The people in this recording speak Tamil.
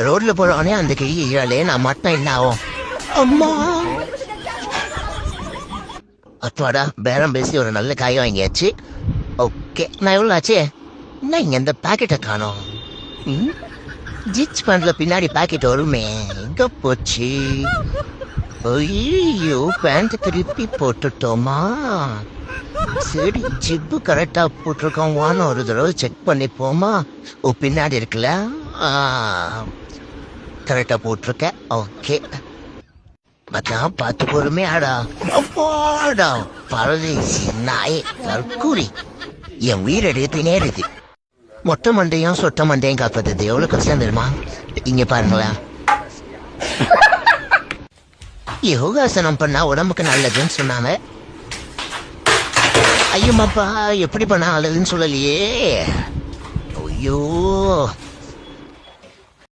ரோட்ல போறவனே அந்த கிழி ஈழாலே நான் மட்டும் என்ன ஆகும்? அம்மா அத்துவாடா, பேரம் பேசி ஒரு நல்ல காய் வாங்கியாச்சு. ஓகே, நான் எவ்வளோ ஆச்சு? என்ன இங்க இந்த பாக்கெட்டை காணோம்? ஜீன்ஸ் பேண்ட்ல பின்னாடி பாக்கெட் வருமே, எங்க போச்சு? ஐயோ, பேண்ட் திருப்பி போட்டுட்டோமா? சரி, ஜிப்பு கரெக்டா போட்டிருக்கோம், வான்னு ஒரு தடவை செக் பண்ணிப்போமா? ஓ, பின்னாடி இருக்குல்ல, கரெக்டா போட்டிருக்கேன். ஓகே, அதான் பார்த்து பொறுமையாடா. அப்பாடா, பரதேசி நாயே, தற்கூரி என் உயிர் எடுத்து நேருது. மொட்டை மண்டையும் சொட்ட மண்டையும் காப்பது எவ்வளவு கஷ்டம் தெரியுமா? இங்க பாருங்களேன், யோகாசனம் பண்ணா உடம்புக்கு நல்லதுன்னு சொன்னாங்க. ஐயம்மாப்பா, எப்படி பண்ணா நல்லதுன்னு சொல்லலையே. ஐயோ,